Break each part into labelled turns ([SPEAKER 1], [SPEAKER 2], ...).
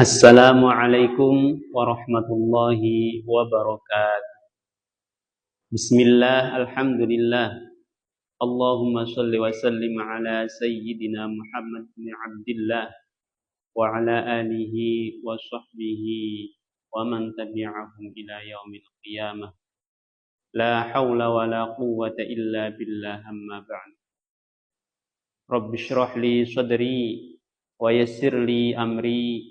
[SPEAKER 1] Assalamualaikum warahmatullahi wabarakatuh. Bismillah, alhamdulillah. Allahumma salli wa sallim ala sayyidina Muhammad bin Abdillah wa ala alihi wa sahbihi wa man tabi'ahum ila yaumil qiyamah. La hawla wa la quwwata illa billah, amma ba'd. Rabbi shrah li sadri wa yassir li amri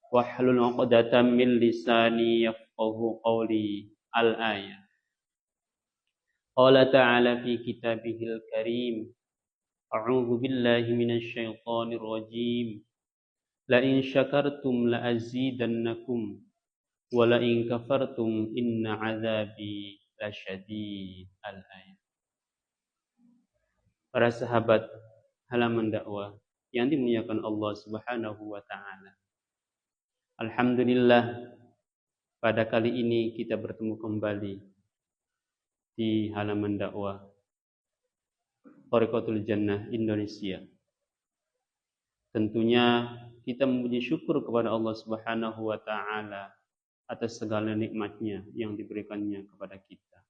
[SPEAKER 1] wahlul 'uqdatam min lisani yafqahu qawli. Al-ayah. Qala ta'ala fi kitabihil karim. A'udzu billahi minasy syaithanir rajim. La in syakartum la azidannakum wa la in kafartum inna 'adzabi lasyadid. Al-ayah. Para sahabat halaman dakwah yang dimuliakan Allah Subhanahu wa taala. Alhamdulillah, pada kali ini kita bertemu kembali di halaman dakwah Thariqatul Jannah Indonesia. Tentunya kita memuji syukur kepada Allah Subhanahu wa taala atas segala nikmatnya yang diberikannya kepada kita.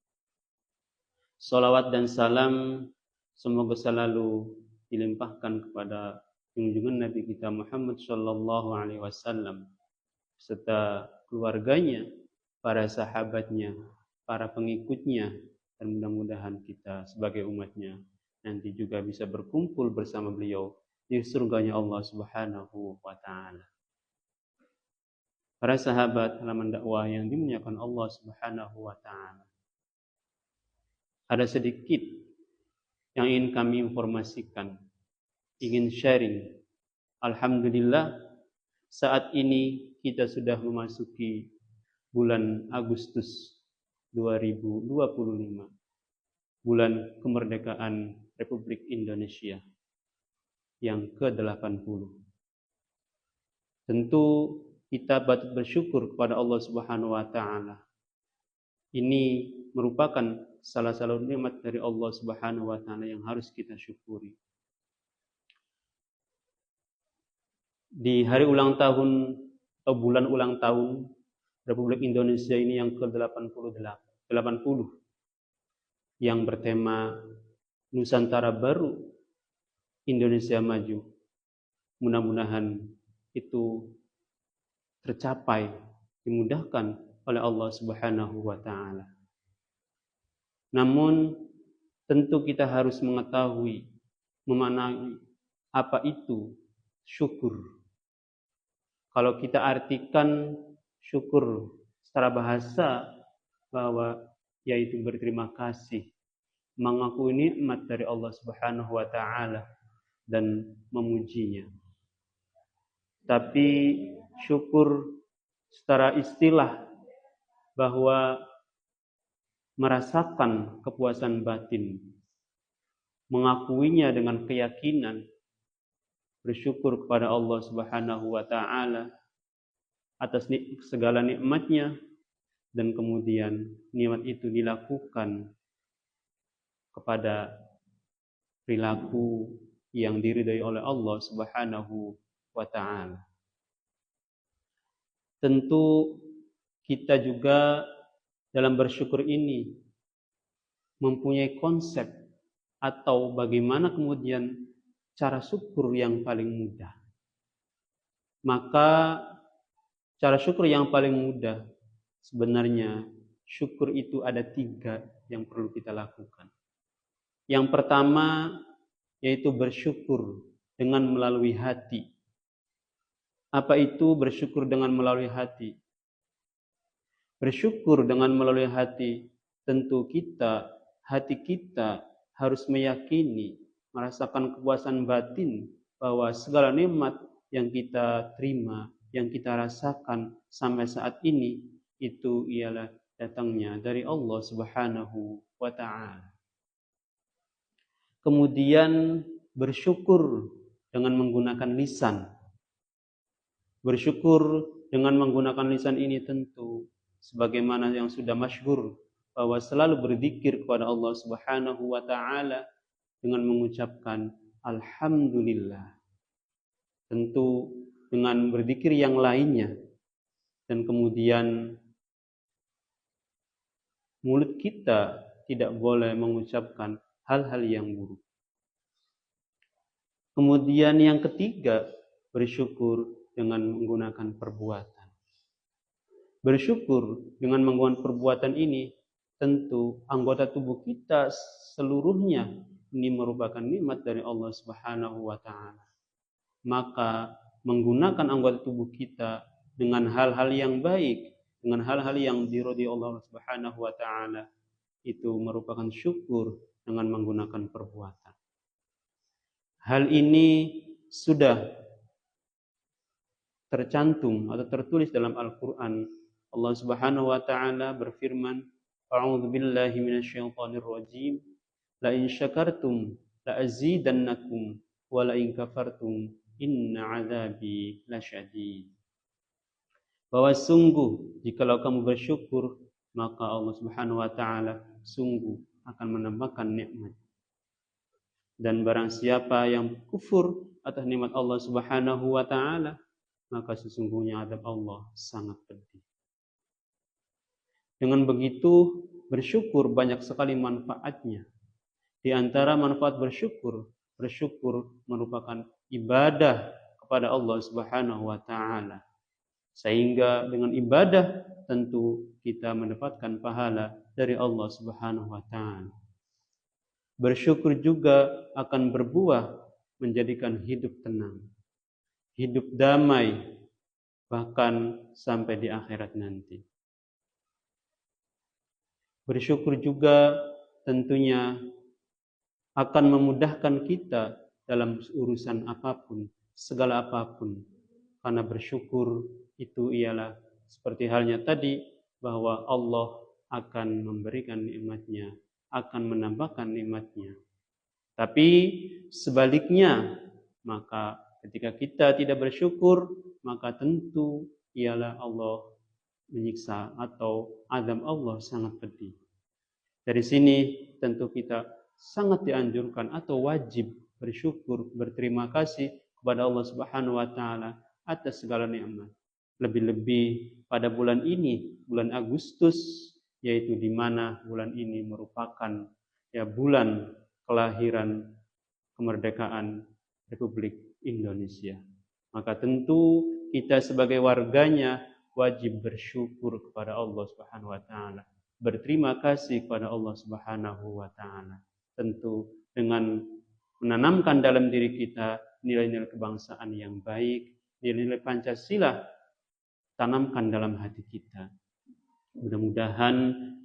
[SPEAKER 1] Salawat dan salam semoga selalu dilimpahkan kepada junjungan Nabi kita Muhammad sallallahu alaihi wasallam serta keluarganya, para sahabatnya, para pengikutnya, dan mudah-mudahan kita sebagai umatnya nanti juga bisa berkumpul bersama beliau di surganya Allah Subhanahu wa taala. Para sahabat halaman dakwah yang dimuliakan Allah Subhanahu wa taala. Ada sedikit yang ingin kami informasikan, ingin sharing. Alhamdulillah, saat ini kita sudah memasuki bulan Agustus 2025, bulan kemerdekaan Republik Indonesia yang ke-80. Tentu kita patut bersyukur kepada Allah Subhanahu wa taala. Ini merupakan salah satu nikmat dari Allah Subhanahu wa taala yang harus kita syukuri. Di hari ulang tahun atau bulan ulang tahun Republik Indonesia ini yang ke-80 yang bertema Nusantara Baru, Indonesia Maju. Mudah-mudahan itu tercapai, dimudahkan oleh Allah Subhanahu wa taala. Namun tentu kita harus mengetahui, memaknai apa itu syukur. Kalau kita artikan syukur secara bahasa bahwa yaitu berterima kasih, mengakui nikmat dari Allah Subhanahu wa taala dan memujinya. Tapi syukur secara istilah bahwa merasakan kepuasan batin, mengakuinya dengan keyakinan, bersyukur kepada Allah Subhanahu wa taala atas segala nikmatnya, dan kemudian nikmat itu dilakukan kepada perilaku yang diridhai oleh Allah Subhanahu wa taala. Tentu kita juga dalam bersyukur ini mempunyai konsep atau bagaimana kemudian cara syukur yang paling mudah. Maka cara syukur yang paling mudah, sebenarnya syukur itu ada 3 yang perlu kita lakukan. Yang pertama yaitu bersyukur dengan melalui hati. Apa itu bersyukur dengan melalui hati? Bersyukur dengan melalui hati, tentu hati kita harus meyakini, merasakan kepuasan batin bahwa segala nikmat yang kita terima, yang kita rasakan sampai saat ini, itu ialah datangnya dari Allah Subhanahu wa ta'ala. Kemudian bersyukur dengan menggunakan lisan. Bersyukur dengan menggunakan lisan ini tentu sebagaimana yang sudah masyhur bahwa selalu berzikir kepada Allah Subhanahu wa ta'ala dengan mengucapkan alhamdulillah. Tentu dengan berzikir yang lainnya, dan kemudian mulut kita tidak boleh mengucapkan hal-hal yang buruk. Kemudian yang ketiga, bersyukur dengan menggunakan perbuatan. Bersyukur dengan menggunakan perbuatan ini, tentu anggota tubuh kita seluruhnya ini merupakan nikmat dari Allah Subhanahu wa Ta'ala. Maka menggunakan anggota tubuh kita dengan hal-hal yang baik, dengan hal-hal yang diridhai Allah Subhanahu wa Ta'ala, itu merupakan syukur dengan menggunakan perbuatan. Hal ini sudah tercantum atau tertulis dalam Al-Quran. Allah Subhanahu wa Ta'ala berfirman, A'udzu billahi minasyaitonir rajim. La in syakartum la azidannakum wa la in kafartum inna 'adzabi lasyadid. Bahwa sungguh jikalau kamu bersyukur, maka Allah Subhanahu wa Ta'ala sungguh akan menambahkan nikmat. Dan barang siapa yang kufur atas nikmat Allah Subhanahu wa Ta'ala, maka sesungguhnya azab Allah sangat pedih. Dengan begitu, bersyukur banyak sekali manfaatnya. Di antara manfaat bersyukur merupakan ibadah kepada Allah Subhanahu wa Ta'ala. Sehingga dengan ibadah tentu kita mendapatkan pahala dari Allah Subhanahu wa Ta'ala. Bersyukur juga akan berbuah menjadikan hidup tenang, hidup damai, bahkan sampai di akhirat nanti. Bersyukur juga tentunya akan memudahkan kita dalam urusan apapun, segala apapun. Karena bersyukur itu ialah seperti halnya tadi, bahwa Allah akan memberikan nikmatnya, akan menambahkan nikmatnya. Tapi sebaliknya, maka ketika kita tidak bersyukur, maka tentu ialah Allah menyiksa atau azab Allah sangat pedih. Dari sini tentu kita sangat dianjurkan atau wajib bersyukur, berterima kasih kepada Allah Subhanahu wa Ta'ala atas segala nikmat. Lebih-lebih pada bulan ini, bulan Agustus, yaitu di mana bulan ini merupakan bulan kelahiran kemerdekaan Republik Indonesia. Maka tentu kita sebagai warganya wajib bersyukur kepada Allah Subhanahu wa Ta'ala, berterima kasih kepada Allah Subhanahu wa Ta'ala. Tentu dengan menanamkan dalam diri kita nilai-nilai kebangsaan yang baik, nilai-nilai Pancasila tanamkan dalam hati kita. Mudah-mudahan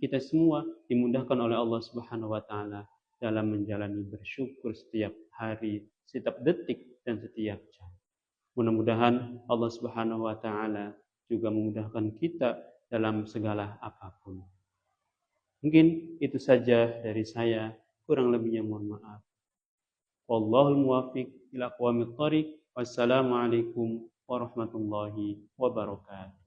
[SPEAKER 1] kita semua dimudahkan oleh Allah Subhanahu wa Ta'ala dalam menjalani bersyukur setiap hari, setiap detik, dan setiap jam. Mudah-mudahan Allah Subhanahu wa Ta'ala juga memudahkan kita dalam segala apapun. Mungkin itu saja dari saya, kurang lebihnya mohon maaf. Wallahul muwaffiq ila aqwamit thoriq. Wassalamualaikum warahmatullahi wabarakatuh.